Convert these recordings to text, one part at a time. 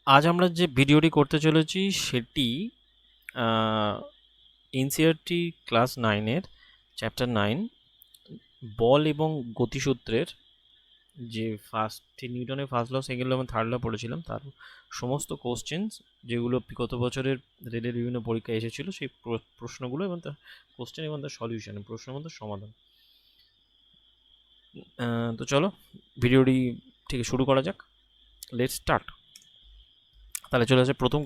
আজ আমরা যে ভিডিওটি করতে চলেছি সেটি এনসিইআরটি ক্লাস 9-এর চ্যাপ্টার 9 বল এবং গতিসূত্রের যে নিউটনের ফার্স্ট ল, সেকেন্ড ল এবং থার্ড ল পড়েছিলাম তার সমস্ত কোশ্চেন্স যেগুলো বিগত বছরের রেলের বিভিন্ন পরীক্ষায় এসেছিল সেই প্রশ্নগুলো এবং তার কোশ্চেন এবং তার সলিউশন, প্রশ্নের মধ্যে সমাধান। তো চলো ভিডিওটি থেকে শুরু করা যাক। Let's start. তাহলে চলে আসে প্রথম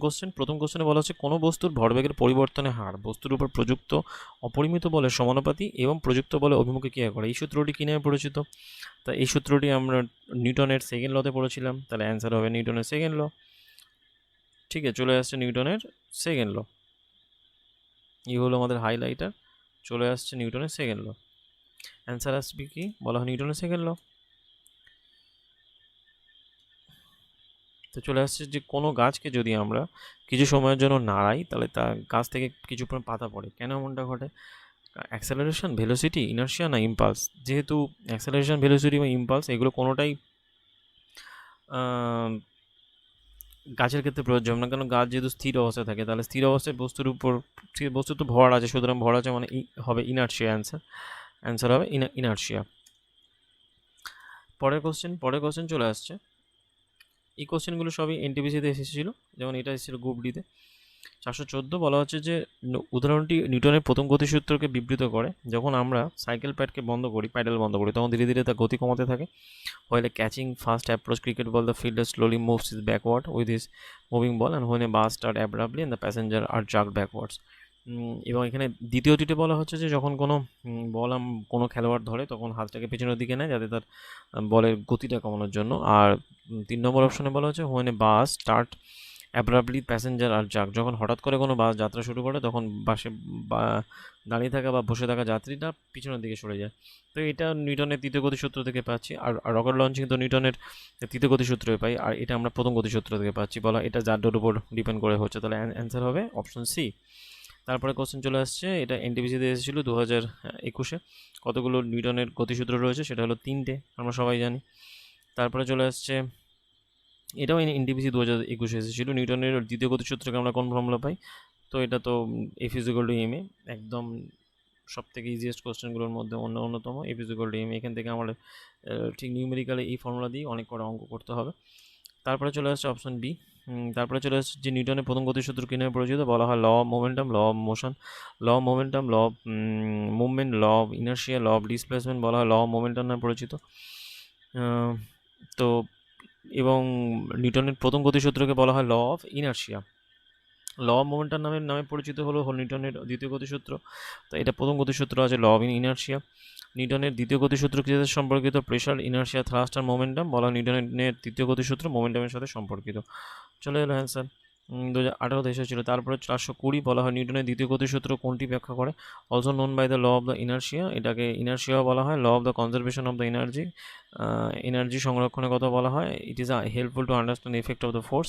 কোশ্চেনে বলা হচ্ছে কোনো বস্তুর ভরবেগের পরিবর্তনের হার বস্তুর উপর প্রযুক্ত অপরিমিত বলের সমানুপাতি এবং প্রযুক্ত বলে অভিমুখে ক্রিয়া করে। এই সূত্রটি কী নামে পরিচিত? তা এই সূত্রটি আমরা নিউটনের সেকেন্ড লতে পড়েছিলাম, তাহলে অ্যান্সার হবে নিউটনের সেকেন্ড ল। ঠিক আছে, চলে আসছে নিউটনের সেকেন্ড ল। এই হলো আমাদের হাইলাইটার, চলে আসছে নিউটনের সেকেন্ড ল। অ্যান্সার আসবে কি? বলা হয় নিউটনের সেকেন্ড ল। তো চলে আসছে যে কোনো গাছকে যদি আমরা কিছু সময়ের জন্য নাড়াই তাহলে তা গাছ থেকে কিছু পরিমাণ পাতা পড়ে। কেন এমনটা ঘটে? অ্যাক্সেলারেশন, ভেলোসিটি, ইনার্শিয়া না ইম্পালস? যেহেতু অ্যাক্সেলারেশন, ভেলোসিটি বা ইম্পালস এগুলো কোনোটাই গাছের ক্ষেত্রে প্রযোজ্য না, কারণ গাছ যেহেতু স্থির অবস্থায় থাকে, তাহলে স্থির অবস্থায় বস্তুর উপর বস্তু তো ভর আছে, সুতরাং ভর আছে মানে হবে ইনার্শিয়া। অ্যান্সার হবে ইনার্শিয়া। পরের কোশ্চেন চলে আসছে। এই কোশ্চেনগুলো সবই এনটিপিসিতে এসেছিলো, যেমন এটা এসেছিলো গ্রুপ ডিতে। 414 বলা হচ্ছে যে উদাহরণটি নিউটনের প্রথম গতিসূত্রকে বিবৃত করে। যখন আমরা সাইকেল প্যাডেল বন্ধ করি তখন ধীরে ধীরে তার গতি কমাতে থাকে। While a catching fast approach cricket ball, the fielder slowly moves his backward with his moving ball, and when a bar starts abruptly and the passenger are jerked backwards. এবং এখানে দ্বিতীয়টিতে বলা হচ্ছে যে যখন কোনো বল কোনো খেলোয়াড় ধরে তখন হাতটাকে পেছনের দিকে নেয় যাতে তার বলের গতিটা কমানোর জন্য। আর 3 নম্বর অপশনে বলা হচ্ছে when a bus start abruptly passenger আর যাক, যখন হঠাৎ করে কোনো বাস যাত্রা শুরু করে তখন বাসে দাঁড়িয়ে থাকা বা বসে থাকা যাত্রীটা পিছনের দিকে সরে যায়। তো এটা নিউটনের তৃতীয় গতিসূত্র থেকে পাচ্ছি। আর রকেট লঞ্চিং তো নিউটনের তৃতীয় গতিসূত্রে পাই, আর এটা আমরা প্রথম গতিসূত্র থেকে পাচ্ছি। বলা এটা যারটার উপর ডিপেন্ড করে হচ্ছে, তাহলে অ্যান্সার হবে অপশন সি। তারপরে কোশ্চেন চলে আসছে, এটা এনটিপিসিতে এসেছিলো 2021-এ। কতগুলো নিউটনের গতিসূত্র রয়েছে? সেটা হলো 3টে, আমরা সবাই জানি। তারপরে চলে আসছে, এটাও এনটিপিসি 2021-এ এসেছিলো। নিউটনের দ্বিতীয় গতিসূত্রকে আমরা কোন ফর্মুলা পাই? তো এটা তো F is equal to M A, একদম সব থেকে ইজিয়েস্ট কোশ্চেনগুলোর মধ্যে অন্যতম। F is equal to M, এখান থেকে আমার ঠিক নিউমেরিক্যালি এই ফর্মুলা দিয়ে অনেক কটা অঙ্ক করতে হবে। তারপরে চলে আসছে অপশন বি। তারপরে চলে আসছে যে নিউটনের প্রথম গতিসূত্র কী নামে পরিচিত? বলা হয় law of momentum, law of motion, law of momentum, law of movement, law of inertia, law of displacement. বলা হয় ল অফ মোমেন্টাম নামে পরিচিত। তো এবং নিউটনের প্রথম গতিসূত্রকে বলা হয় law of inertia. Law of momentum নামে পরিচিত হলো নিউটনের দ্বিতীয় গতিসূত্র। তো এটা প্রথম গতিসূত্র আছে ল অফ ইনার্শিয়া। নিউটনের দ্বিতীয় গতিসূত্র কি সাথে সম্পর্কিত? প্রেশার, ইনার্শিয়া, থ্রাস্ট আর মোমেন্টাম। বলা নিউটনের তৃতীয় গতিসূত্র মোমেন্টামের সাথে সম্পর্কিত। চলে এলো অ্যান্সার। 2018-তে এসেছিল। তারপরে 420 বলা হয় নিউটনের দ্বিতীয় গতিসূত্র কোনটি ব্যাখ্যা করে? Also known by the law of the inertia, এটাকে ইনার্শিয়া বলা হয়। Law of the conservation of the energy, energy সংরক্ষণের কথা বলা হয়। It is helpful to understand effect of the force,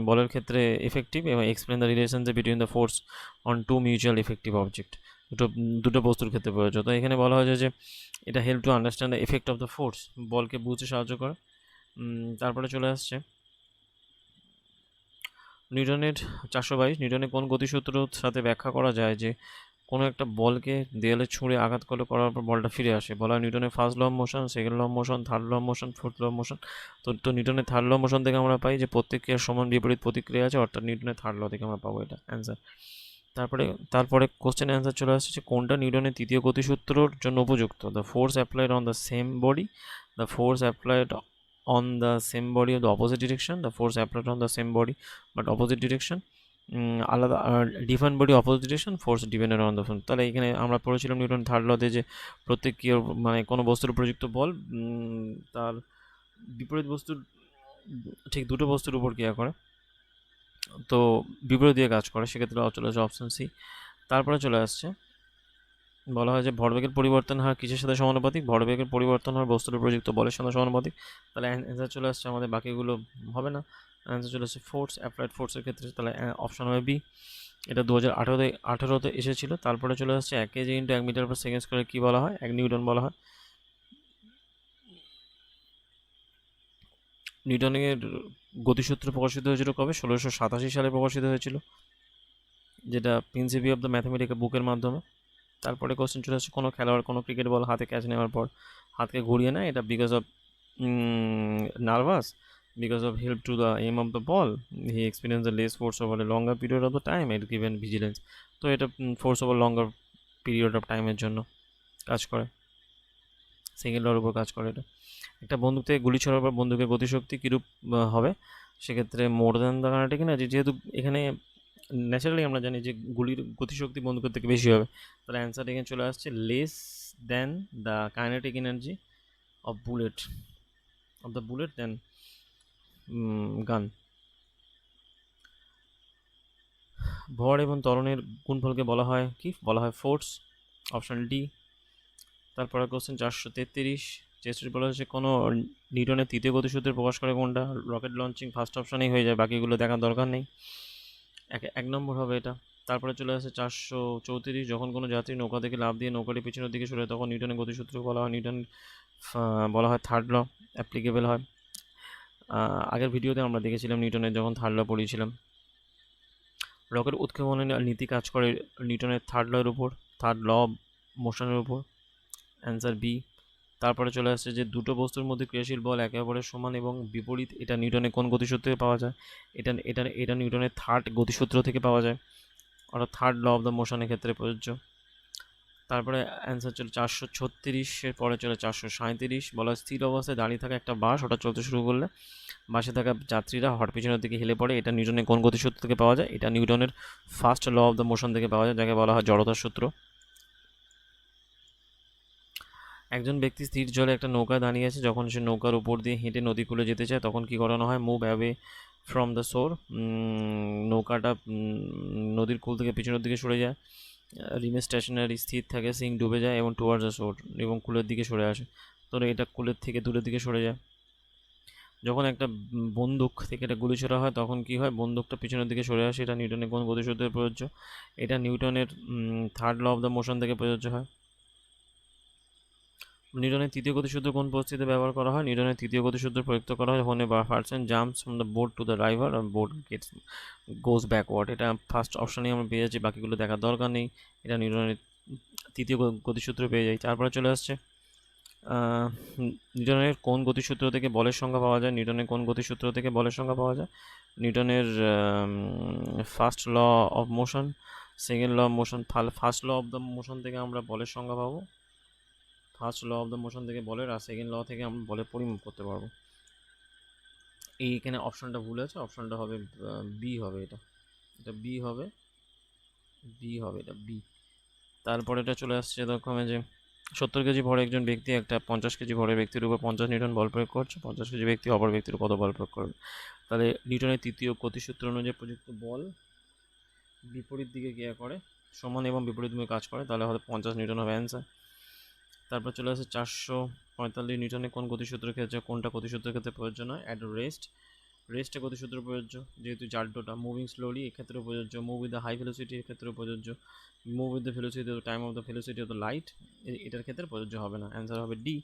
বলের ক্ষেত্রে এফেক্টিভ, এবং explain the relationship between the force on two mutual effective object, দুটো বস্তুর ক্ষেত্রে প্রযোজ্য। তো এখানে বলা হয়েছে যে এটা help to understand the effect of the force, বলকে বুঝতে সাহায্য করে। তারপরে চলে আসছে নিউটনের 422, নিউটনের কোন গতিসূত্রের সাথে ব্যাখ্যা করা যায় যে কোনো একটা বলকে দেয়ালে ছুঁড়ে আঘাত করার পর বলটা ফিরে আসে? বলা হয় নিউটনের first law of motion, second law of motion, third law of motion, fourth law of motion. তো নিউটনের থার্ড ল অফ মোশন থেকে আমরা পাই যে প্রত্যেক ক্রিয়ার সমান বিপরীত প্রতিক্রিয়া আছে, অর্থাৎ নিউটনের থার্ড ল থেকে আমরা পাবো এটা অ্যান্সার। তারপরে কোশ্চেনের অ্যান্সার চলে আসছে যে কোনটা নিউটনের তৃতীয় গতিসূত্রর জন্য উপযুক্ত? The force applied on the same body, the force applied on the same body of the opposite direction, the force applied on the same body but opposite direction, আলাদা different body opposite direction, force dependent on the force. তাহলে এখানে আমরা পড়েছিলাম Newton third লতে যে প্রত্যেক কি মানে কোনো বস্তুর প্রযুক্ত বল তার বিপরীত বস্তুর ঠিক দুটো বস্তুর উপর ক্রিয়া করে, তো বিপরীত দিয়ে কাজ করে, সেক্ষেত্রে চলে আসে অপশন সি। তারপরে চলে আসছে, বলা হয় যে ভরবেগের পরিবর্তন হার কিসের সাথে সমানুপাতিক? ভরবেগের পরিবর্তন হার বস্তুর প্রযুক্ত বলের সাথে সমানুপাতিক। তাহলে অ্যান্সার চলে আসছে, আমাদের বাকিগুলো হবে না। অ্যান্সার চলে আসছে ফোর্স, অ্যাপ্লাইড ফোর্সের ক্ষেত্রে, তাহলে অপশন হবে বি। এটা 2018-তে এসেছিলো। তারপরে চলে আসছে 1 KG into 1 metre per second square কী বলা হয়? 1 নিউটন বলা হয়। নিউটনের গতিসূত্র প্রকাশিত হয়েছিল কবে? 1687 সালে প্রকাশিত হয়েছিল, যেটা প্রিন্সিপি অফ দ্য ম্যাথমেটিক্যাল বুকের মাধ্যমে। তারপরে কোশ্চেন চলে আসছে, কোনো খেলোয়াড় কোনো ক্রিকেট বল হাতে ক্যাচ নেওয়ার পর হাতকে ঘুরিয়ে নেয়, এটা because of nervous, because of help to the aim of the ball, he experienced the less force over a longer period of the time and given vigilance. তো এটা force over longer period of টাইমের জন্য কাজ করে, second লর উপর কাজ করে। এটা একটা বন্দুক থেকে গুলি ছড়ার পর বন্দুকের গতিশক্তি কীরূপ হবে? সেক্ষেত্রে more than the kinetic energy, যেহেতু এখানে ন্যাচারালি আমরা জানি যে গুলির গতিশক্তি বন্দুকের থেকে বেশি হবে, তাহলে অ্যান্সার এখানে চলে আসছে less than the kinetic energy of the bullet than gun. ভর এবং ত্বরণের গুণফলকে বলা হয় কি? বলা হয় ফোর্স, অপশন ডি। তারপরে কোশ্চেন 433 বলা হচ্ছে কোনো নিউটনের তৃতীয় গতিসূত্রে প্রকাশ করে কোনটা? রকেট লঞ্চিং ফার্স্ট অপশনেই হয়ে যায়, বাকিগুলো দেখার দরকার নেই, এক নম্বর হবে এটা। তারপরে চলে আসে 434, যখন কোনো যাত্রী নৌকা থেকে লাফ দিয়ে নৌকাটি পিছনের দিকে সরে, তখন নিউটনের গতিসূত্র বলা হয় বলা হয় থার্ড ল অ্যাপ্লিকেবল হয়। আগের ভিডিওতে আমরা দেখেছিলাম নিউটনের যখন থার্ড ল পড়িয়েছিলাম। রকেট উৎক্ষেপণের নীতি কাজ করে নিউটনের থার্ড ল এর উপর, থার্ড ল অফ মোশনের উপর, অ্যান্সার বি। তারপরে চলে আসছে যে দুটো বস্তুর মধ্যে ক্রিয়াশীল বল একে অপরের সমান এবং বিপরীত, এটা নিউটনের কোন গতিসূত্র থেকে পাওয়া যায়? এটা নিউটনের থার্ড গতিসূত্র থেকে পাওয়া যায়, অর্থাৎ থার্ড ল অফ দ্য মোশনের ক্ষেত্রে প্রযোজ্য। তারপরে অ্যান্সার চলে 436, পরে চলে 437, বলা স্থির অবস্থায় দাঁড়িয়ে থাকা একটা বাস, ওটা চলতে শুরু করলে বাসে থাকা যাত্রীরা হট পিছনের দিকে হেলে পড়ে, এটা নিউটনের কোন গতিসূত্র থেকে পাওয়া যায়? এটা নিউটনের first law of the motion থেকে পাওয়া যায়, যাকে বলা হয় জড়তার সূত্র। একজন ব্যক্তি স্থির জলে একটা নৌকায় দাঁড়িয়ে আছে, যখন সে নৌকার উপর দিয়ে হেঁটে নদী কূলে যেতে চায়, তখন কি করানো হয়? মুভ অ্যাওয়ে ফ্রম দ্য শোর, নৌকাটা নদীর কূল থেকে পিছনের দিকে সরে যায়, রিমে স্টেশনারি স্থির থাকে, সিং ডুবে যায় এবং টুয়ার্ডস দ্য শোর এবং কূলের দিকে সরে আসে। তো এটা কূলের থেকে দূরের দিকে সরে যায়। যখন একটা বন্দুক থেকে এটা গুলি ছোড়া হয়, তখন কি হয়? বন্দুকটা পিছনের দিকে সরে আসে, এটা নিউটনের কোন গতিসূত্রে প্রযোজ্য? এটা নিউটনের third law of the motion থেকে প্রযোজ্য হয়। নিউটনের তৃতীয় গতিসূত্র কোন পরিস্থিতিতে ব্যবহার করা হয়? নিউটনের তৃতীয় গতিসূত্র প্রযুক্ত করা হয় যখন a person jumps from the boat to the river আর বোট গোজ ব্যাকওয়ার্ড, এটা ফার্স্ট অপশনেই আমরা পেয়ে যাচ্ছি, বাকিগুলো দেখার দরকার নেই, এটা নিউটনের তৃতীয় গতিসূত্র পেয়ে যাই। তারপরে চলে আসছে নিউটনের কোন গতিসূত্র থেকে বলের সংখ্যা পাওয়া যায়? নিউটনের কোন গতিসূত্র থেকে বলের সংখ্যা পাওয়া যায়? নিউটনের first law of motion, second law of motion. First law of the motion থেকে আমরা বলের সংখ্যা পাবো, first law of the motion থেকে বলের, আর সেকেন্ড ল থেকে আমরা বলের পরিমাপ করতে পারবো। এইখানে অপশনটা ভুল আছে, অপশনটা হবে বি হবে, এটা বি হবে, এটা বি। তারপরে এটা চলে আসছে এরকমে যে 70 কেজি ভরে একজন ব্যক্তি একটা 50 কেজি ভরের ব্যক্তির উপর 50 নিউটন বল প্রয়োগ করছে, 50 কেজি ব্যক্তি অপর ব্যক্তির কত বল প্রয়োগ করবে? তাহলে নিউটনের তৃতীয় গতিসূত্র অনুযায়ী প্রযুক্ত বল বিপরীত দিকে গিয়ে করে, সমান এবং বিপরীত দিকে কাজ করে, তাহলে হয়তো 50 নিউটন হবে অ্যান্সার। তারপর চলে আসে 445, নিউটনের কোন গতিসূত্রের ক্ষেত্রে কোনটা গতিসূত্রের ক্ষেত্রে প্রয়োজন হয়? অ্যাট রেস্টে গতিসূত্র প্রযোজ্য, যেহেতু জাড্ডোটা মুভিং স্লোলি এক্ষেত্রে প্রযোজ্য, move with the high velocity এক্ষেত্রে প্রযোজ্য, move with the velocity of the time of the velocity of the light এটার ক্ষেত্রে প্রযোজ্য হবে না, অ্যান্সার হবে ডি।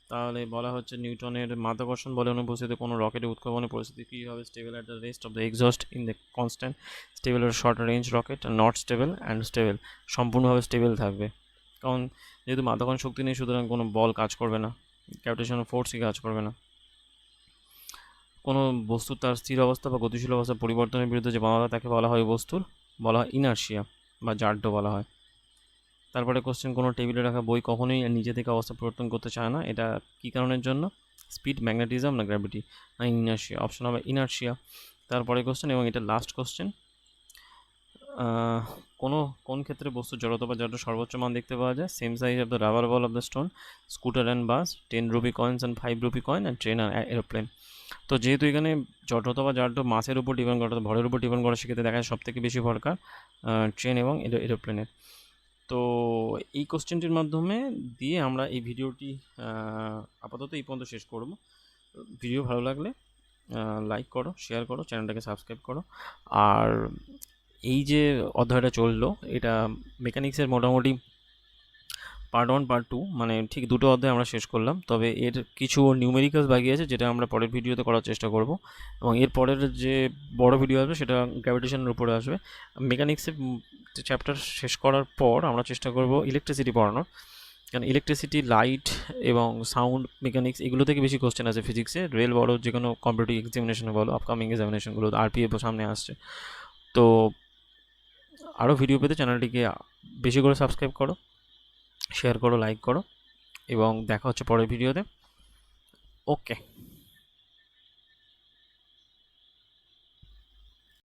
তাহলে বলা হচ্ছে নিউটনের মাধ্যাকর্ষণ বলে অনুপস্থিতিতে কোনো রকেটের উৎক্ষেপণের পরিস্থিতি কী হবে? Stable at the rest of the exhaust in the constant, stable at short range rocket, not stable and stable, সম্পূর্ণভাবে স্টেবল থাকবে, কারণ যেহেতু মাধ্যাকর্ষণ শক্তি নেই, সুতরাং কোনো বল কাজ করবে না, গ্র্যাভিটেশনাল ফোর্সই কাজ করবে না। কোনো বস্তু তার স্থির অবস্থা বা গতিশীল অবস্থা পরিবর্তনের বিরুদ্ধে যে বাধা, তাকে বলা হয় বস্তুর বলা হয় ইনার্শিয়া বা জাড্য বলা হয়। তারপরে কোশ্চেন, কোনো টেবিলে রাখা বই কখনোই নিজে থেকে অবস্থা পরিবর্তন করতে চায় না, এটা কী কারণের জন্য? স্পিড, ম্যাগনেটিজম না গ্র্যাভিটি না ইনার্শিয়া? অপশন হবে ইনার্শিয়া। তারপরে কোশ্চেন, এবং এটা লাস্ট কোশ্চেন, কোন ক্ষেত্রে বস্তুর জড়তা বা জাড্য সর্বোচ্চ মান দেখতে পাওয়া যায়? Same size of the rubber ball of the stone, scooter and bus, 10 rupee coins and 5 rupee coin and train আর এরোপ্লেন। তো যেহেতু এখানে জড়তা বা জাড্য মাসের উপর ডিপেন্ড করে, ভরের উপর ডিপেন্ড করে, সেক্ষেত্রে দেখা যায় সবথেকে বেশি ভরকার ট্রেন এবং এরোপ্লেনের। তো এই কোশ্চেনটির মাধ্যমে দিয়ে আমরা এই ভিডিওটি আপাতত এই পর্যন্ত শেষ করব। ভিডিও ভালো লাগলে লাইক করো, শেয়ার করো, চ্যানেলটাকে সাবস্ক্রাইব করো। আর এই যে অধ্যায়টা চললো, এটা মেকানিক্সের মোটামুটি পার্ট 1 পার্ট 2 মানে ঠিক দুটো অধ্যায় আমরা শেষ করলাম, তবে এর কিছু নিউমেরিক্যালস বাকি আছে যেটা আমরা পরের ভিডিওতে করার চেষ্টা করব, এবং এর পরের যে বড় ভিডিও আসবে সেটা গ্র্যাভিটেশনের উপরে আসবে। মেকানিক্সের চ্যাপ্টার শেষ করার পর আমরা চেষ্টা করব ইলেকট্রিসিটি পড়ানোর, কারণ ইলেকট্রিসিটি, লাইট এবং সাউন্ড মেকানিক্স এগুলো থেকে বেশি কোশ্চেন আছে ফিজিক্সে। রেল বলো, যে কোনো কম্পিটিটিভ এক্সামিনেশনে বলো, আপকামিং এক্সামিনেশনগুলো, আরপিএফ সামনে আসছে। তো আরও ভিডিও পেতে চ্যানেলটিকে বেশি করে সাবস্ক্রাইব করো, শেয়ার করো, লাইক করো, এবং দেখা হচ্ছে পরের ভিডিওতে। ওকে।